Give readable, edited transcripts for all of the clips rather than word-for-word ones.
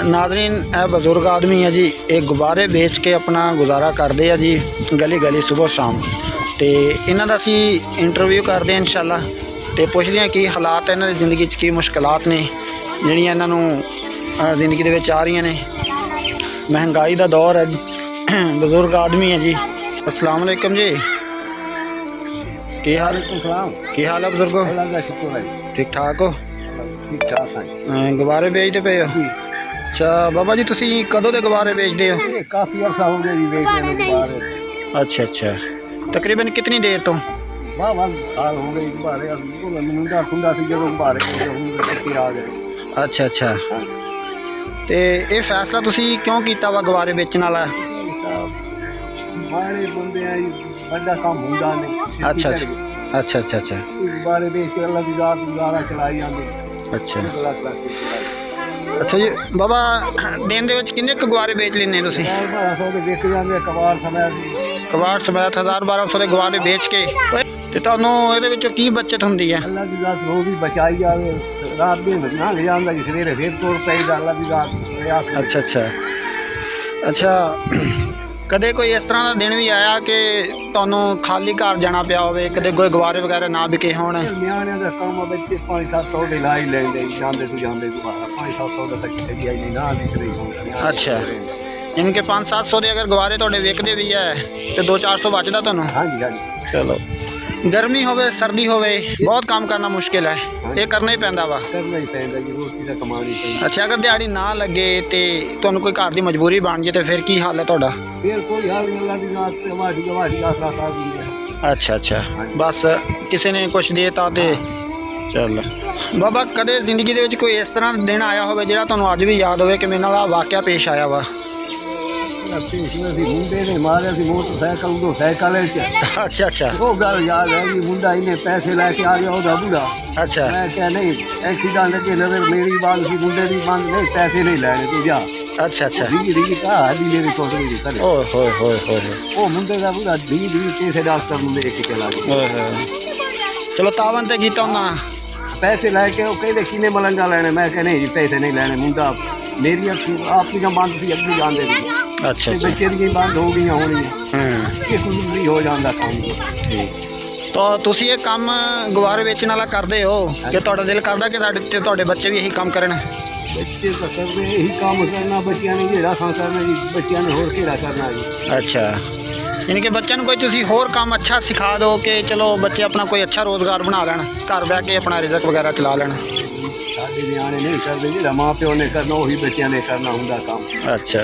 Nadreen ए बजुर्ग आदमी है जी, एक गुब्बारे बेच के अपना गुजारा करते हैं जी गली गली सुबह शाम। तो इन्हों का असी इंटरव्यू करते हैं इंशाल्लाह, तो पुछते हैं कि हालात इन्हों की जिंदगी की मुश्किलात ने जिहड़ियां इन्हों जिंदगी दे विच आ रही ने। महंगाई का दौर है, बजुर्ग आदमी है जी। अस्सलाम वालेकुम जी, की हाल है बजुर्गो? ठीक ठाक हो? ठीक ठाक है। गुब्बारे बेचते पे हो? अच्छा बाबा जी, तुसी कदों दे गुब्बारे बेचते हो? काफी अर्सा हो गया जी बेचने में गुब्बारे। अच्छा अच्छा, तकरीबन कितनी देर तो? वाह साल हो गए गुब्बारे मुंडा खुंडा सी जो गुब्बारे आ गए। अच्छा अच्छा, तो ये फैसला तुसी क्यों किया वा गुब्बारे बेचने वाला? माड़े बंदे हैं, बड़ा काम होंदा नहीं। अच्छा अच्छा अच्छा अच्छा अच्छा गुब्बारे बेच के अल्लाह की जात गुजारा चलाई जाते। अच्छा अच्छा जी बाबा, दिन दे विच किन्ने गुब्बारे बेच लेने तुसी? 1200 के बेच जाते कबाड़ समय कबाड़ समेत 1000-1200 के गुब्बारे बेच के ते तुहानू इहदे विचों की बचत हुंदी है? अल्लाह की जात वो भी बचाई जावे, रात दिन ना ले जांदा जी, सवेरे फिर तोड़ पैदा अल्लाह की जात। अच्छा अच्छा अच्छा, कदे कोई इस तरह का दिन भी आया कि तुहानू खाली घर जाना पिया होवे, कदे कोई गुब्बारे वगैरह ना बिके होण? ਨਿਆਣਿਆਂ ਦਾ ਕੰਮ ਬੱਚੇ 500-700 ਦੇ ਲਾ ਹੀ ਲੈਂਦੇ ਜਾਂਦੇ ਤੋਂ ਜਾਂਦੇ ਦੁਬਾਰਾ 500-700 ਦਾ ਤੱਕ ਚੱਲੀ ਆਈ ਨਾ ਵਿਕਰੀ ਹੋਣੀ। अच्छा, इनके 500-700 ਦੇ अगर गुब्बारे ਤੁਹਾਡੇ ਵਿਕਦੇ ਵੀ ਹੈ ਤੇ 200-400 ਬਚਦਾ ਤੁਹਾਨੂੰ? ਹਾਂਜੀ ਹਾਂਜੀ। ਚਲੋ, गर्मी होवे सर्दी होवे बहुत काम करना मुश्किल है, ये करना ही पैंदा वा। ਕਰਨਾ ਹੀ ਪੈਂਦਾ ਜੀ, ਰੋਟੀ ਦਾ ਕਮਾਣੀ ਪੈਂਦੀ। अच्छा, अगर दिहाड़ी ना लगे तो ਤੁਹਾਨੂੰ कोई घर की मजबूरी बन जाए तो फिर की हाल है ਤੁਹਾਡਾ? ਫਿਰ ਕੋਈ ਹਾਲ ਨਹੀਂ, ਅੱਲਾ ਦੀ ਜਾਤ ਤੇ ਵਾੜੀ ਆਸਰਾ ਕਰ ਦਿੰਦੇ। अच्छा अच्छा, बस किसी ने कुछ देता तो चल। बाबा, कदे जिंदगी दे विच कोई इस तरह दिन आया होवे ਜਿਹੜਾ ਤੁਹਾਨੂੰ ਅੱਜ ਵੀ याद होवे कि मेरे नाल वाकया पेश आया वा? ਅਸੀਂ ਮੁੰਡੇ ਨੇ ਮਾਰਿਆ ਸੀ ਮੋਟਰਸਾਈਕਲ ਉਦੋਂ ਸਾਈਕਲ ਵਿੱਚ। अच्छा अच्छा ਉਹ ਗੱਲ ਯਾਦ ਹੈ ਜੀ, ਮੁੰਡਾ ਇਹਨੇ ਪੈਸੇ ਲੈ ਕੇ ਆ ਗਿਆ ਉਹਦਾ ਬੁੜਾ। अच्छा ਮੈਂ ਕਿਹਾ ਨਹੀਂ ਐਕਸੀਡੈਂਟ ਲੱਗੇ ਲਵੇ, ਮੇਰੀ ਬਾਤ ਸੀ ਮੁੰਡੇ ਦੀ ਮੰਗ ਨਹੀਂ, ਪੈਸੇ ਨਹੀਂ ਲੈਣੇ ਤੂੰ ਜਾ। अच्छा अच्छा ਰੀ ਕਾ ਹੱਡੀ ਮੇਰੀ ਕੋਸਰੀ ਦੀ ਕਰੇ। ओए होए होए होए ਉਹ ਮੁੰਡੇ ਦਾ ਬੁੜਾ ਢੀ ਕਿਸੇ ਡਾਕਟਰ ਨੂੰ ਲੈ ਕੇ ਚਲਾ ਗਿਆ। ओए होए, चलो तावन ते कीता हुंदा। ਪੈਸੇ ਲੈ ਕੇ ਉਹ ਕਹਿੰਦੇ ਕਿੰਨੇ ਮਲੰਗਾ ਲੈਣੇ, ਮੈਂ ਕਿਹਾ ਨਹੀਂ ਜੀ ਪੈਸੇ ਨਹੀਂ ਲੈਣੇ। ਮੁੰਡਾ ਮੇਰੀ ਆਪਣੀਆਂ ਬੰਦ ਸੀ, ਅੱਗੇ ਜਾਂਦੇ ਸੀ। अच्छा अच्छा, ਬੱਚੇ ਦੀਆਂ ਬੰਦ ਹੋ ਗਈਆਂ ਹੋਣੀਆਂ, ਇਹ ਕੁਝ ਵੀ ਹੋ ਜਾਂਦਾ ਕੰਮ। ਠੀਕ तो तुसी ये काम गुब्बारे बेचने वाला करते हो कि तुहाडा दिल करदा कि तुहाडे बच्चे भी यही काम करन? ਬੱਚੇ ਤਾਂ ਕਰਦੇ ਇਹੀ ਕੰਮ ਕਰਨਾ, ਬੱਚਿਆਂ ਨੇ ਜਿਹੜਾ ਖਾਂ ਕਰਨਾ ਜੀ, ਬੱਚਿਆਂ ਨੇ ਹੋਰ ਕਿਹੜਾ ਕਰਨਾ ਜੀ। अच्छा, यानी कि बच्चों कोई तुसी होर काम अच्छा सिखा दो कि चलो बच्चे अपना कोई अच्छा रोज़गार बना लैन, घर बह के अपना रिजक वगैरह चला लैन। ਸਾਡੇ ਨਿਆਣੇ ਨਹੀਂ ਕਰਦੇ, ਜਿਹੜਾ ਮਾਂ ਪਿਓ ਨੇ ਕਰਨਾ ਉਹੀ ਬੱਚਿਆਂ ਨੇ ਕਰਨਾ ਹੁੰਦਾ ਕੰਮ। अच्छा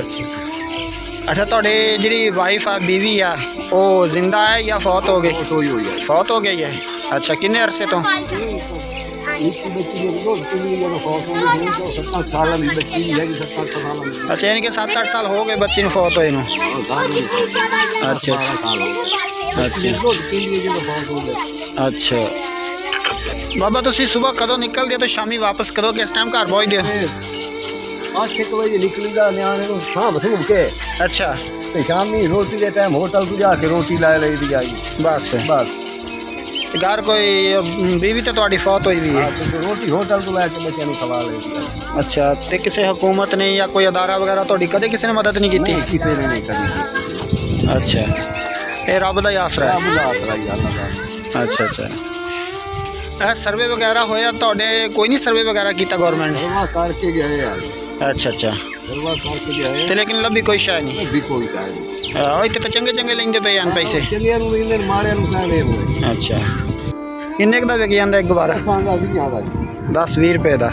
अच्छा, तुहाडे जिहड़ी वाइफ आ बीवी आ वो जिंदा है या फौत हो गई? ਹੋਈ ਹੋਈ ਹੈ। फौत हो गई है। अच्छा, किन्ने अरसे तो? ਇੱਕ ਬੱਚੀ ਦੇ ਦੋ ਤਿੰਨ ਜਦੋਂ ਫੌਤ ਹੋ ਗਈ ਤਾਂ 7 ਸਾਲਾਂ ਦੀ ਬੱਚੀ ਵੀ ਹੈਗੀ, 7 ਸਾਲਾਂ ਦੀ। अच्छा, यानी कि 7-8 साल हो गए बच्चे नूं फौत होए नूं? अच्छा अच्छा बाबा, तुसी सुबह कदों निकलदे तो शामी वापस कदों किस टाइम घर पहुंचदे हो? 8 वजे निकलीदा ਨਿਆਣੇ ਨੂੰ ਸਾਂਭ ਸੂਭ ਕੇ। अच्छा, ਤੇ ਸ਼ਾਮੀ ਰੋਟੀ ਦੇ ਟਾਈਮ ਹੋਟਲ ਤੋਂ ਜਾ ਕੇ ਰੋਟੀ ਲੈ ਲਈਦੀ ਆ ਜੀ। बस ਬਸ घर कोई बीवी तो तुहाडी फौत हुई भी है? ਰੋਟੀ होटल ਤੋਂ ਲੈ ਕੇ ਬੱਚਿਆਂ ਨੂੰ ਖਵਾ ਲਈਦੀ ਆ। अच्छा, तो किसी हुकूमत ने या कोई अदारा वगैरह तुहाडी कदे किसी ने मदद नहीं की? ਕਿਸੇ ਨੇ ਨਹੀਂ ਕਰੀ। अच्छा, ये रब दा आसरा है। ਰੱਬ ਦਾ ਆਸਰਾ ਹੀ ਅੱਲਾ ਦਾ। अच्छा अच्छा, सर्वे वगैरह होया तुहाडे? कोई नहीं सर्वे वगैरह किया गवर्नमेंट ने? ਸਰਵਾ ਕਰਕੇ ਗਏ ਆ। अच्छा अच्छा, ਸਰਵਾ ਕਰਕੇ ਗਏ तो लेकिन लभी कोई शाय नहीं? ਵੀ ਕੋਈ ਕਾਇ ਨਹੀਂ। इतने तो चंगे चंगे लेंदे पे हैं पैसे। ਚੰਗਿਆਂ ਨੂੰ ਲੈਂਦੇ ਨੇ, ਮਾੜਿਆਂ ਨੂੰ ਕਹਿੰਦੇ ਹੋਏ। अच्छा, किन्ने क दा विक जांदा एक गुब्बारा? ਸਾਂਗਾ ਵੀ ਜ਼ਿਆਦਾ ਜੀ। 10-20 रुपए का।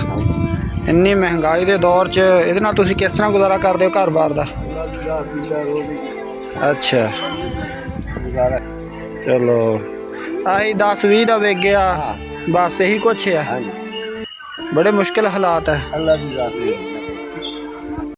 इन्नी महंगाई के दौर च इहदे नाल तुसीं किस तरह गुजारा करदे हो घर बार दा? ਅੱਲਾ ਦੀ ਰਾਤ ਦੀ ਰੋਟੀ अच्छा, ਗੁਜ਼ਾਰਾ। चलो आही 10-20 का विक गया, बस यही कुछ है। ਹਾਂਜੀ बड़े मुश्किल हालात है। ਅੱਲਾ ਦੀ ਰਾਤ ਦੀ